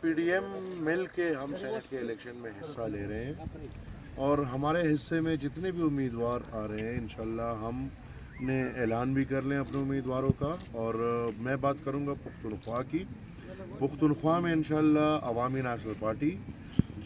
P D M مل کے ہم سینٹ کے الیکشن میں حصہ لے رہے ہیں اور ہمارے حصے میں جتنے بھی امیدوار آ رہے ہیں انشاءاللہ ہم نے اعلان بھی کر لیں اپنے امیدواروں کا. اور میں بات کروں گا پختونخوا کی. پختونخوا میں انشاءاللہ عوامی نیشنل پارٹی،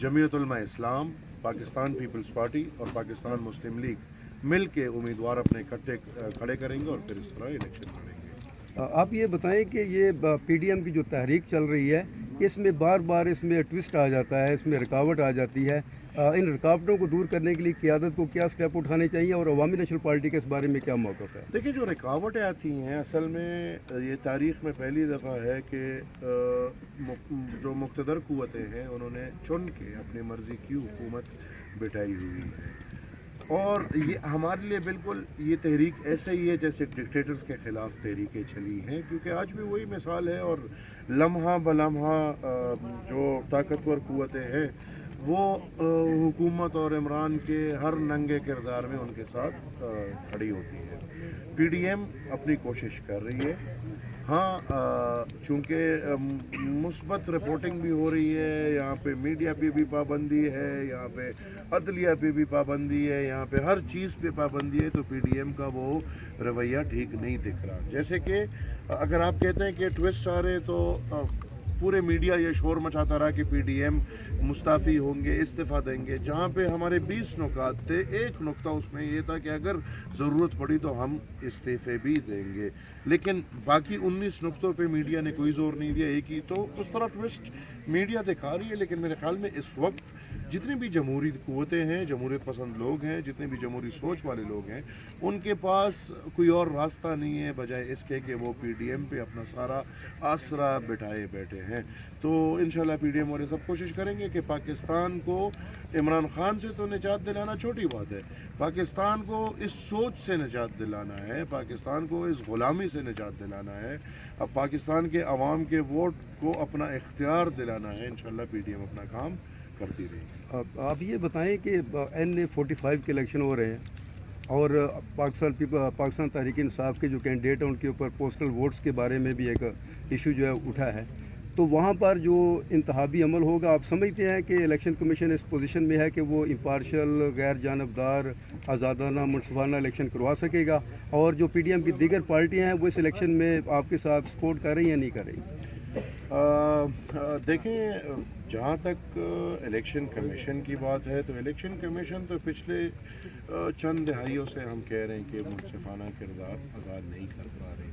جمعیت علماء اسلام، پاکستان پیپلز پارٹی اور پاکستان مسلم لیگ مل کے امیدوار اپنے اکٹھے کھڑے کریں گے اور پھر اس طرح الیکشن لڑیں گے. آپ یہ بتائیں کہ یہ پی ڈی ایم کی جو تحریک چل رہی ہے اس میں بار بار اس میں ٹوسٹ آ جاتا ہے، اس میں رکاوٹ آ جاتی ہے. ان رکاوٹوں کو دور کرنے کے لیے قیادت کو کیا اسٹیپ اٹھانے چاہیے اور عوامی نیشنل پارٹی کے اس بارے میں کیا موقف ہے؟ دیکھیں، جو رکاوٹیں آتی ہیں اصل میں یہ تاریخ میں پہلی دفعہ ہے کہ جو مقتدر قوتیں ہیں انہوں نے چن کے اپنی مرضی کی حکومت بٹھائی ہوئی ہے. اور یہ ہمارے لیے بالکل یہ تحریک ایسے ہی ہے جیسے ڈکٹیٹرز کے خلاف تحریکیں چلی ہیں، کیونکہ آج بھی وہی مثال ہے. اور لمحہ بلمحہ جو طاقتور قوتیں ہیں وہ حکومت اور عمران کے ہر ننگے کردار میں ان کے ساتھ کھڑی ہوتی ہے. پی ڈی ایم اپنی کوشش کر رہی ہے. ہاں، چونکہ مثبت رپورٹنگ بھی ہو رہی ہے، یہاں پہ میڈیا پہ بھی پابندی ہے، یہاں پہ عدلیہ پہ بھی پابندی ہے، یہاں پہ ہر چیز پہ پابندی ہے، تو پی ڈی ایم کا وہ رویہ ٹھیک نہیں دکھ رہا. جیسے کہ اگر آپ کہتے ہیں کہ ٹوسٹ آ رہے تو پورے میڈیا یہ شور مچاتا رہا کہ پی ڈی ایم مستعفی ہوں گے، استعفیٰ دیں گے، جہاں پہ ہمارے 20 نکات تھے. ایک نقطہ اس میں یہ تھا کہ اگر ضرورت پڑی تو ہم استعفے بھی دیں گے، لیکن باقی 19 نقطوں پہ میڈیا نے کوئی زور نہیں دیا. ایک ہی تو اس طرح ٹوسٹ میڈیا دکھا رہی ہے. لیکن میرے خیال میں اس وقت جتنی بھی جمہوری قوتیں ہیں، جمہوریت پسند لوگ ہیں، جتنے بھی جمہوری سوچ والے لوگ ہیں، ان کے پاس کوئی اور راستہ نہیں ہے بجائے اس کے کہ وہ پی ڈی ایم پہ اپنا سارا آسرا بٹھائے بیٹھے ہیں. تو انشاءاللہ پی ڈی ایم اور یہ سب کوشش کریں گے کہ پاکستان کو عمران خان سے تو نجات دلانا چھوٹی بات ہے، پاکستان کو اس سوچ سے نجات دلانا ہے، پاکستان کو اس غلامی سے نجات دلانا ہے، اب پاکستان کے عوام کے ووٹ کو اپنا اختیار دلانا ہے. انشاءاللہ پی ڈی ایم اپنا کام کرتی رہی. آپ یہ بتائیں کہ NA-45 کے الیکشن ہو رہے ہیں اور پاکستان تحریک انصاف کے جو کینڈیڈیٹ ہیں ان کے اوپر پوسٹل ووٹس کے بارے میں بھی ایک ایشو جو ہے اٹھا ہے، تو وہاں پر جو انتخابی عمل ہوگا، آپ سمجھتے ہیں کہ الیکشن کمیشن اس پوزیشن میں ہے کہ وہ امپارشل، غیر جانبدار، آزادانہ، منصفانہ الیکشن کروا سکے گا؟ اور جو پی ڈی ایم کی دیگر پارٹیاں ہیں وہ اس الیکشن میں آپ کے ساتھ سپورٹ کر رہی ہیں یا نہیں کر رہی؟ دیکھیں، جہاں تک الیکشن کمیشن کی بات ہے تو الیکشن کمیشن تو پچھلے چند دہائیوں سے ہم کہہ رہے ہیں کہ منصفانہ کردار ادا نہیں کر پا رہی.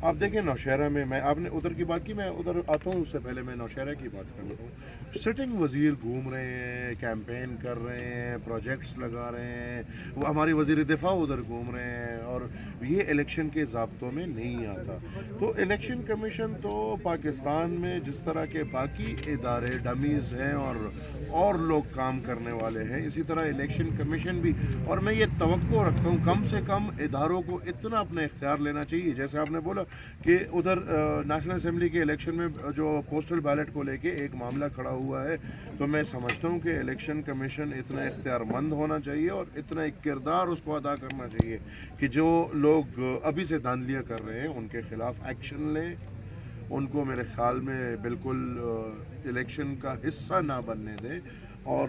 آپ دیکھیں نوشہرہ میں آپ نے ادھر کی بات کی، میں ادھر آتا ہوں، اس سے پہلے میں نوشہرہ کی بات کرتا ہوں. سٹنگ وزیر گھوم رہے ہیں، کیمپین کر رہے ہیں، پروجیکٹس لگا رہے ہیں، وہ ہماری وزیر دفاع ادھر گھوم رہے ہیں، اور یہ الیکشن کے ضابطوں میں نہیں آتا. تو الیکشن کمیشن تو پاکستان میں جس طرح کے باقی ادارے ڈمیز ہیں اور لوگ کام کرنے والے ہیں، اسی طرح الیکشن کمیشن بھی. اور میں یہ توقع رکھتا ہوں کم سے کم اداروں کو اتنا اپنا اختیار لینا چاہیے. جیسے آپ نے بولا کہ ادھر نیشنل اسمبلی کے الیکشن میں جو پوسٹل بیلٹ کو لے کے ایک معاملہ کھڑا ہوا ہے، تو میں سمجھتا ہوں کہ الیکشن کمیشن اتنا اختیار مند ہونا چاہیے اور اتنا ایک کردار اس کو ادا کرنا چاہیے کہ جو لوگ ابھی سے دھاندلیاں کر رہے ہیں ان کے خلاف ایکشن لیں، ان کو میرے خیال میں بالکل الیکشن کا حصہ نہ بننے دیں. اور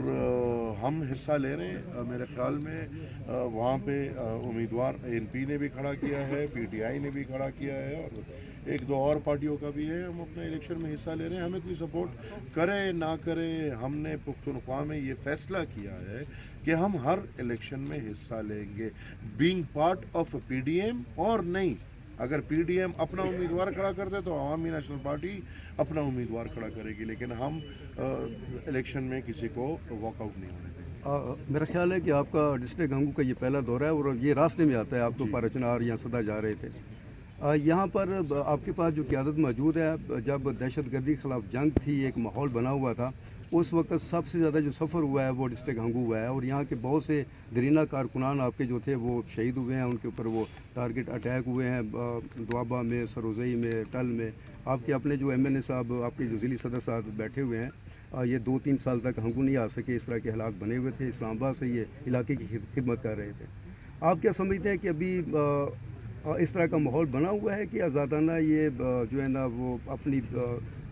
ہم حصہ لے رہے ہیں. میرے خیال میں وہاں پہ امیدوار NP نے بھی کھڑا کیا ہے، PTI نے بھی کھڑا کیا ہے، اور ایک دو اور پارٹیوں کا بھی ہے. ہم اپنے الیکشن میں حصہ لے رہے ہیں. ہمیں کوئی سپورٹ کرے نہ کرے، ہم نے پختونخوا میں یہ فیصلہ کیا ہے کہ ہم ہر الیکشن میں حصہ لیں گے، بینگ پارٹ آف PDM. اور نہیں، اگر پی ڈی ایم اپنا امیدوار کھڑا کر دے تو عوامی نیشنل پارٹی اپنا امیدوار کھڑا کرے گی، لیکن ہم الیکشن میں کسی کو واک آؤٹ نہیں ہونے دیں گے. میرا خیال ہے کہ آپ کا ڈسٹرکٹ گنگو کا یہ پہلا دورہ ہے اور یہ راستے میں آتا ہے، آپ تو پارچنار یا سدا جا رہے تھے. یہاں پر آپ کے پاس جو قیادت موجود ہے، جب دہشت گردی کے خلاف جنگ تھی، ایک ماحول بنا ہوا تھا، اس وقت سب سے زیادہ جو سفر ہوا ہے وہ ڈسٹرکٹ گنگو ہوا ہے، اور یہاں کے بہت سے درینہ کارکنان آپ کے جو تھے وہ شہید ہوئے ہیں، ان کے اوپر وہ ٹارگٹ اٹیک ہوئے ہیں، دوابہ میں، سروزئی میں، ٹل میں. آپ کے اپنے جو MNA صاحب، آپ کے جو ضلعی صدر صاحب بیٹھے ہوئے ہیں، یہ 2-3 سال تک ہنگو نہیں آ سکے، اس طرح کے حالات بنے ہوئے تھے. اسلام آباد سے یہ علاقے کی خدمت کر رہے تھے. آپ کیا سمجھتے ہیں کہ ابھی اس طرح کا ماحول بنا ہوا ہے کہ آزادانہ یہ جو ہے نا وہ اپنی